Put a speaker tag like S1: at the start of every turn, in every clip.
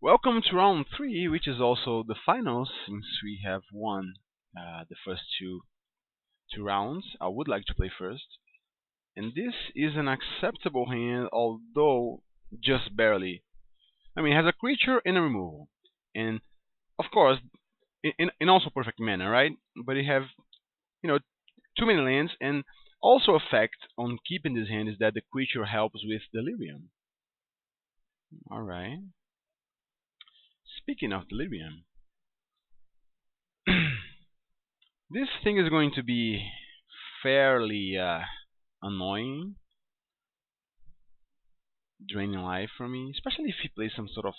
S1: Welcome to round three, which is also the finals, since we have won the first two rounds. I would like to play first, and this is an acceptable hand, although just barely. I mean, it has a creature and a removal, and of course, in also perfect manner, right? But you have you know too many lands, and also effect on keeping this hand is that the creature helps with delirium. All right. Speaking of delirium, this thing is going to be fairly annoying, draining life from me, especially if he plays some sort of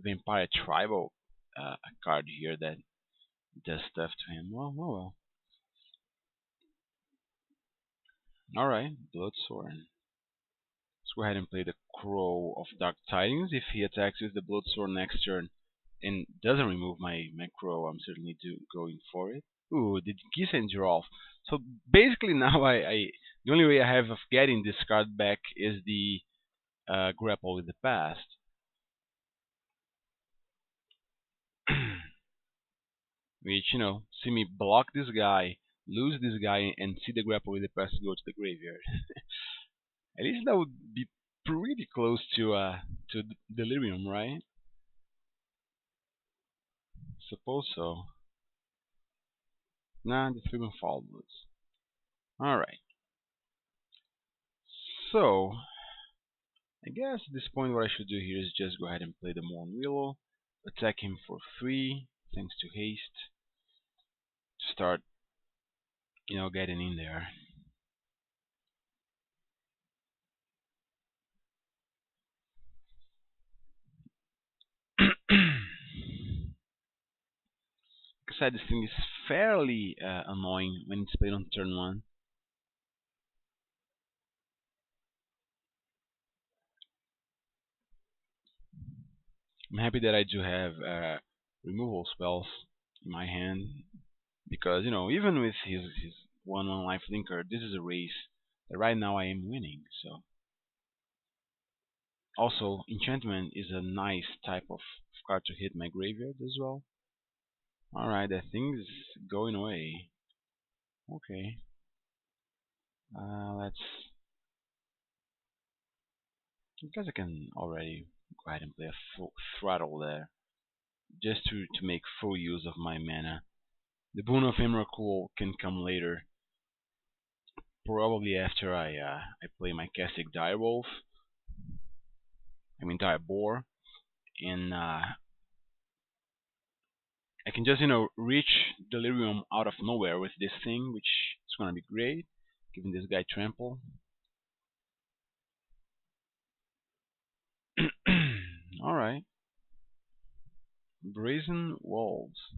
S1: vampire tribal card here that does stuff to him. Well. Alright, Blood Sword. Let's go ahead and play the Crow of Dark Tidings. If he attacks with the Blood Sword next turn and doesn't remove my Crow, I'm certainly going for it. Ooh, the Geese and Giraffe. So basically now the only way I have of getting this card back is the grapple with the past. Which, see me block this guy, lose this guy, and see the grapple with the past go to the graveyard. At least that would be pretty close to delirium, right? Suppose so. Nah, the three follows. Alright. So, I guess at this point what I should do here is just go ahead and play the Morn Willow, attack him for 3, thanks to haste, to start, getting in there. Like I said, this thing is fairly annoying when it's played on turn 1. I'm happy that I do have removal spells in my hand because even with his 1/1 life linker, this is a race that right now I am winning. So also enchantment is a nice type of card to hit my graveyard as well. All right, that thing is going away. Okay, let's. I guess I can already go ahead and play a full throttle there, just to make full use of my mana. The Boon of Emrakul can come later, probably after I play my Cassic Direwolf. I mean Direboar, and I can just reach Delirium out of nowhere with this thing, which is gonna be great, giving this guy trample. All right, Brazen Walls.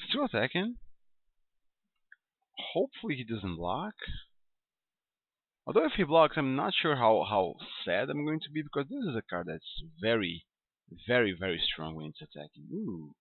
S1: Still attacking. Hopefully he doesn't block. Although if he blocks, I'm not sure how sad I'm going to be because this is a card that's very, very, very strong when it's attacking. Ooh,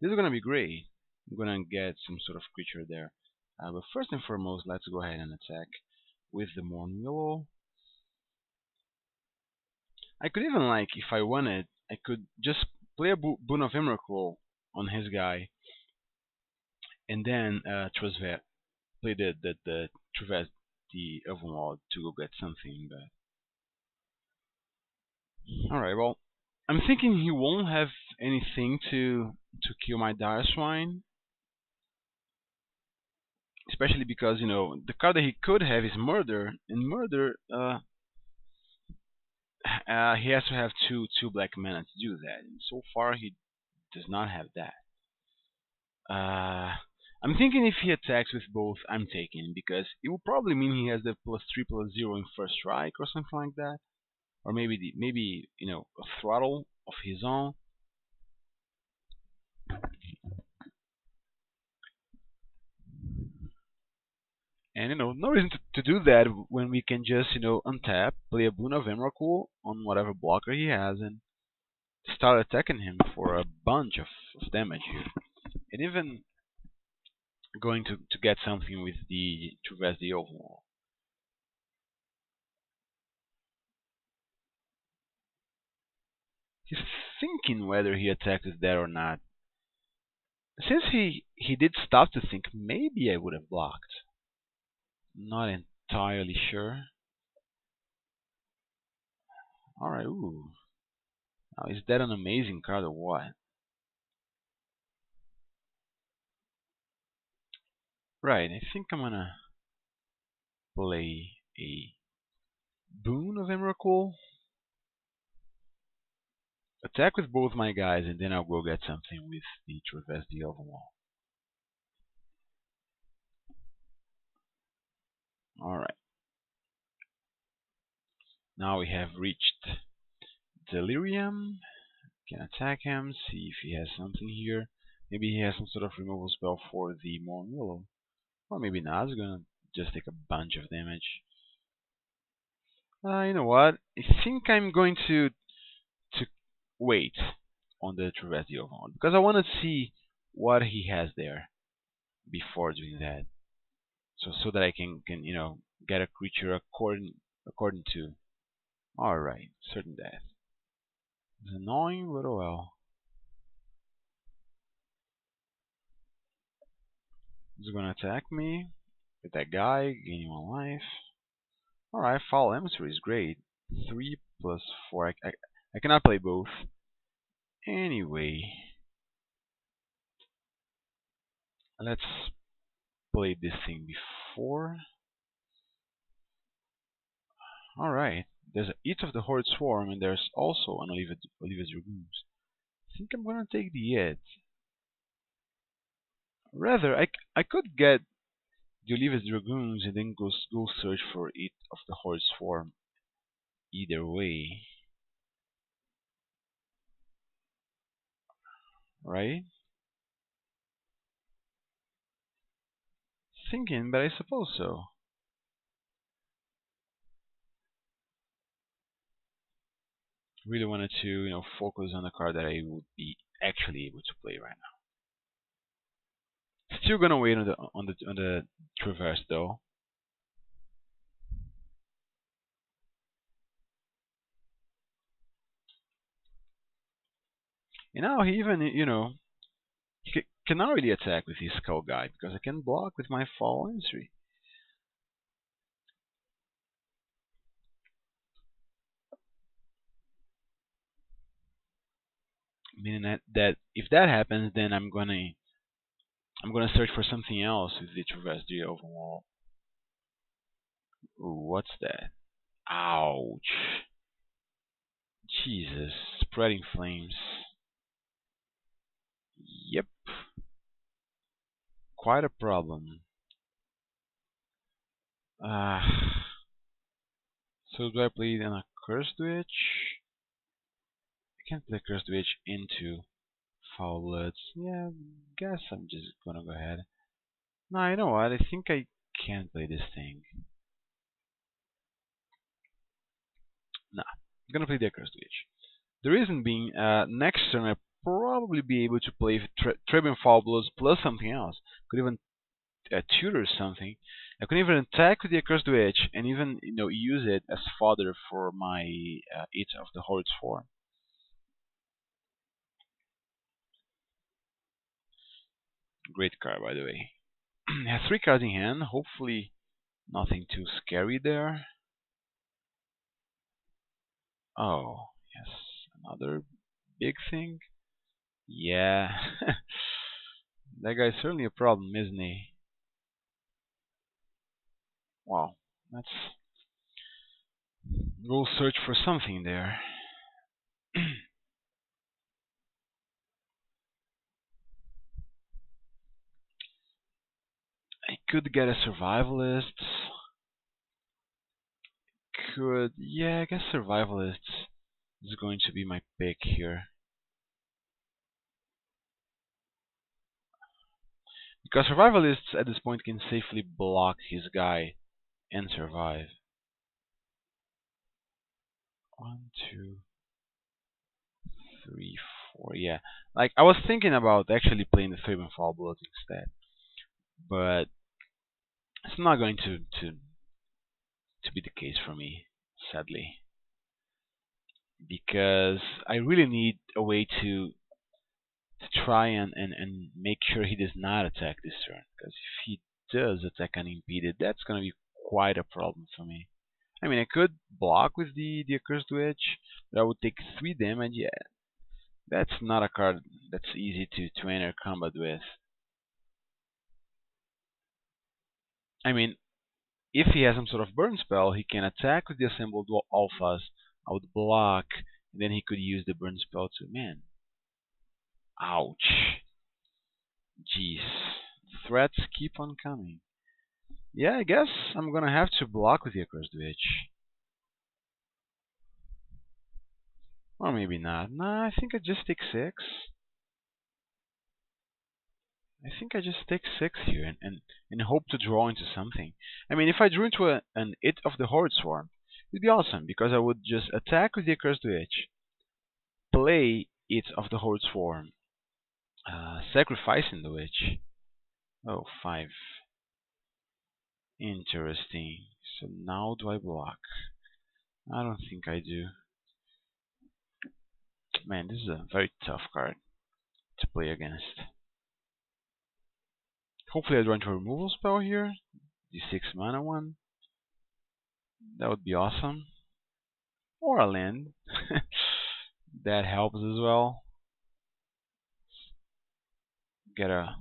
S1: this is gonna be great. I'm gonna get some sort of creature there. But first and foremost, let's go ahead and attack with the Morn Willow. I could even, like, if I wanted, I could just play a Boon of Emrakul on his guy, and then play the Traverse the Overlord to go get something. But all right, well, I'm thinking he won't have anything to kill my Dire Swine, especially because the card that he could have is Murder, and Murder he has to have two black mana to do that, and so far he does not have that. I'm thinking if he attacks with both, I'm taking because it will probably mean he has the +3/+0 in first strike or something like that, or maybe a throttle of his own. And no reason to do that when we can just untap, play a Boon of Emrakul on whatever blocker he has, and start attacking him for a bunch of damage here, and even going to get something with the Traverse the Overwall. He's thinking whether he attacked with that or not. Since he did stop to think, maybe I would have blocked. Not entirely sure. Alright, ooh. Now, is that an amazing card or what? Right, I think I'm gonna play a Boon of Emrakul. Attack with both my guys, and then I'll go get something with the Traverse the Elven Wall. Alright, now we have reached Delirium. Can attack him, see if he has something here. Maybe he has some sort of removal spell for the Morn Willow. Or maybe not, it's gonna just take a bunch of damage. You know what? I think I'm going to wait on the Traverse the Elven Wall, because I want to see what he has there before doing that. So that I can get a creature according to. Alright, certain death. It's annoying, but oh well. He's gonna attack me with that guy, gaining 1 life. Alright, Foul Emissary is great. 3 plus 4. I cannot play both. Anyway, let's play this thing before. Alright, there's Eat of the Horde Swarm, and there's also an Oliva's Dragoons. I think I'm gonna take the It. Rather, I could get the Oliva's Dragoons and then go search for Eat of the Horde Swarm. Either way, right? Thinking, but I suppose so. Really wanted to, focus on the card that I would be actually able to play right now. Still gonna wait on the Traverse though. And now he even, he cannot really attack with his Skull Guide because I can block with my Fall Entry. Meaning that if that happens, then I'm gonna search for something else with the Traverse the Elven Wall. Ooh, what's that? Ouch. Jesus, spreading flames. Yep, quite a problem. So do I play then a Cursed Witch? I can't play Cursed Witch into Foul Bloods. Yeah, guess I'm just gonna go ahead. No, you know what? I think I can play this thing. Nah, I'm gonna play the Cursed Witch. The reason being, next turn I'll probably be able to play Tribune Foul Bloods plus something else. Could even tutor something. I could even attack with the Accursed Witch and even use it as fodder for my Eat of the Horde Swarm. Great card, by the way. Has 3 cards in hand. Hopefully, nothing too scary there. Oh, yes, another big thing. Yeah, that guy's certainly a problem, isn't he? Wow, let's go search for something there. I could get a survivalist. Yeah, I guess survivalist is going to be my pick here. Because survivalists at this point can safely block his guy and survive. 1, 2, 3, 4. Yeah, like I was thinking about actually playing the Thraben Fall Blood instead, but it's not going to be the case for me, sadly. because I really need a way to try and make sure he does not attack this turn. Because if he does attack unimpeded, that's going to be quite a problem for me. I mean, I could block with the Accursed Witch, but I would take 3 damage. Yeah, that's not a card that's easy to enter combat with. I mean, if he has some sort of burn spell, he can attack with the assembled alphas. I would block, and then he could use the burn spell to. Man, ouch. Jeez. Threats keep on coming. Yeah, I guess I'm gonna have to block with the Accursed Witch. Or maybe not. Nah, I think I just take 6. I think I just take 6 here and hope to draw into something. I mean, if I drew into an It of the Horde Swarm, it'd be awesome because I would just attack with the Accursed Witch, play It of the Horde Swarm, sacrificing the Witch. Oh, 5. Interesting. So now do I block? I don't think I do. Man, this is a very tough card to play against. Hopefully I draw into a removal spell here. The 6 mana one. That would be awesome. Or a land. That helps as well. Get a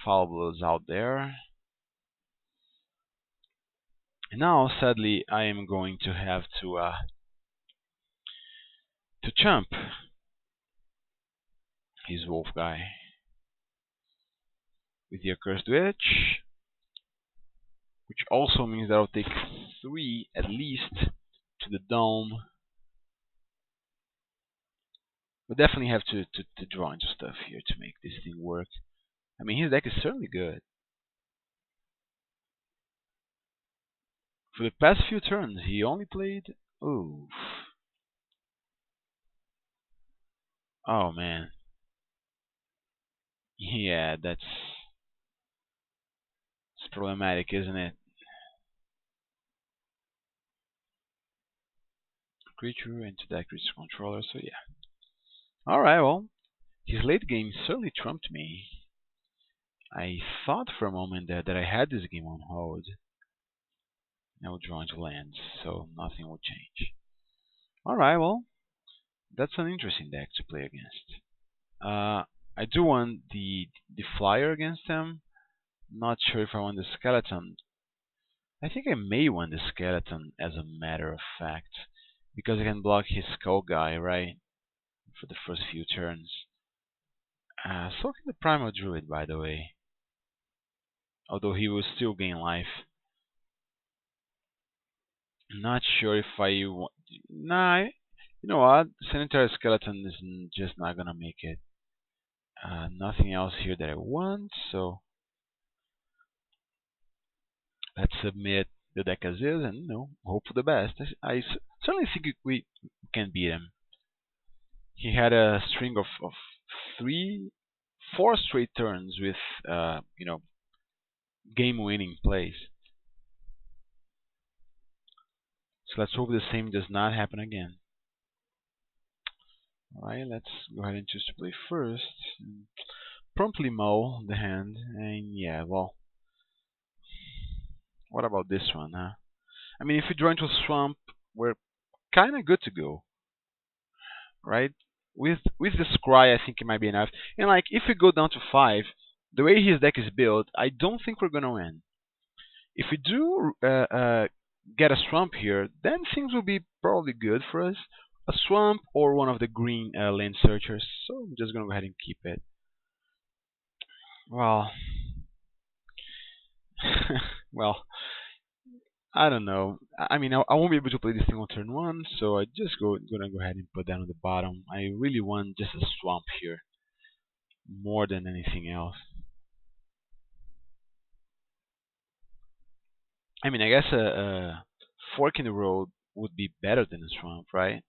S1: Foul Blows out there. And now, sadly, I am going to have to chump his wolf guy with the Accursed Witch, which also means that I'll take 3 at least to the dome. We'll definitely have to draw into stuff here to make this thing work. I mean, his deck is certainly good. For the past few turns, he only played. Oof. Oh man. Yeah, that's it's problematic, isn't it? Creature into that creature's controller, so yeah. Alright, well, his late game certainly trumped me. I thought for a moment that I had this game on hold. I would draw into lands, so nothing would change. Alright, well, that's an interesting deck to play against. I do want the flyer against him. Not sure if I want the skeleton. I think I may want the skeleton as a matter of fact. Because I can block his skull guy, right? For the first few turns. So can the Primal Druid, by the way. Although he will still gain life. Not sure if I want. Nah, you know what? Sanitary Skeleton is just not gonna make it. Nothing else here that I want, so let's submit the deck as is and hope for the best. I certainly think we can beat him. He had a string of 4 straight turns with game-winning plays. So let's hope the same does not happen again. Alright, let's go ahead and choose to play first. And promptly mull the hand, and yeah, well, what about this one, huh? I mean, if we draw into a swamp, we're kinda good to go, right? With the scry, I think it might be enough. And like, if we go down to 5, the way his deck is built, I don't think we're gonna win. If we do get a swamp here, then things will be probably good for us. A swamp or one of the green land searchers. So I'm just gonna go ahead and keep it. Well, well, I don't know. I mean, I won't be able to play this thing on turn 1, so I just gonna go ahead and put that on the bottom. I really want just a swamp here, more than anything else. I mean, I guess a fork in the road would be better than a swamp, right?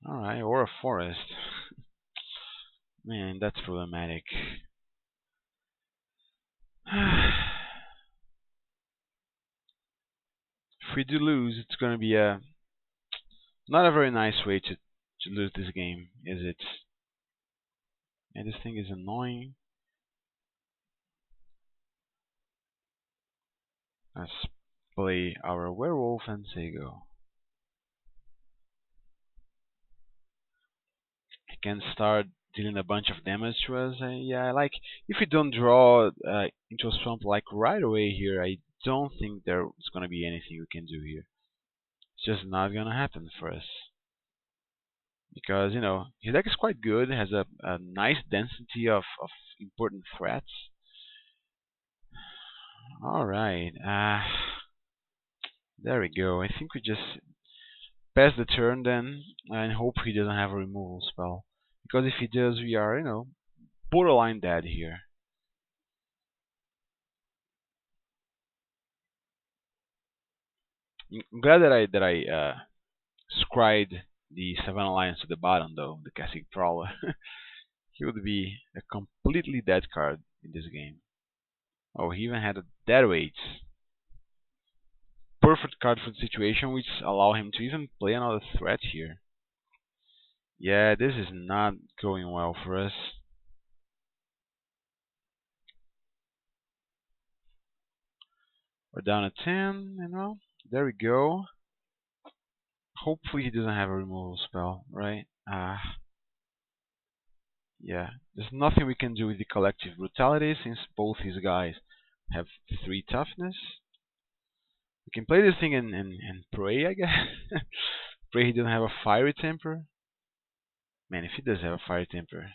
S1: Alright, or a forest. Man, that's problematic. If we do lose, it's gonna be a Not a very nice way to lose this game, is it? And this thing is annoying. Let's play our werewolf and say go. He can start dealing a bunch of damage to us. Yeah, like if we don't draw into a swamp like right away here, I don't think there's gonna be anything we can do here. It's just not gonna happen for us because his deck is quite good. Has a nice density of important threats. All right, there we go. I think we just pass the turn then and hope he doesn't have a removal spell because if he does, we are borderline dead here. I'm glad that I scried the Savannah Lions to the bottom though, the Cacique Prowler. He would be a completely dead card in this game. Oh, he even had a dead weight. Perfect card for the situation, which allow him to even play another threat here. Yeah, this is not going well for us. We're down at 10, there we go. Hopefully he doesn't have a removal spell, right? Yeah, there's nothing we can do with the collective brutality since both his guys have 3 toughness. We can play this thing and pray, I guess. Pray he doesn't have a fiery temper. Man, if he does have a fiery temper.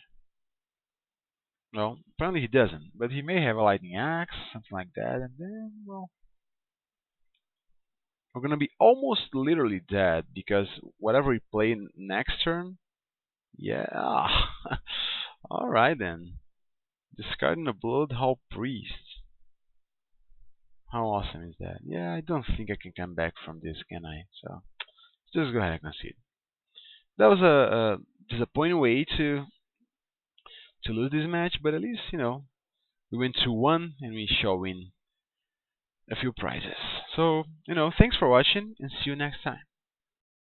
S1: Well, apparently he doesn't, but he may have a lightning axe, something like that, and then, well, we're gonna be almost literally dead because whatever we play next turn, yeah. Alright then. Discarding a Bloodhowl Priest. How awesome is that? Yeah, I don't think I can come back from this, can I? So, just go ahead and concede. That was a disappointing way to lose this match, but at least, we went 2-1 and we shall win a few prizes. So, thanks for watching and see you next time.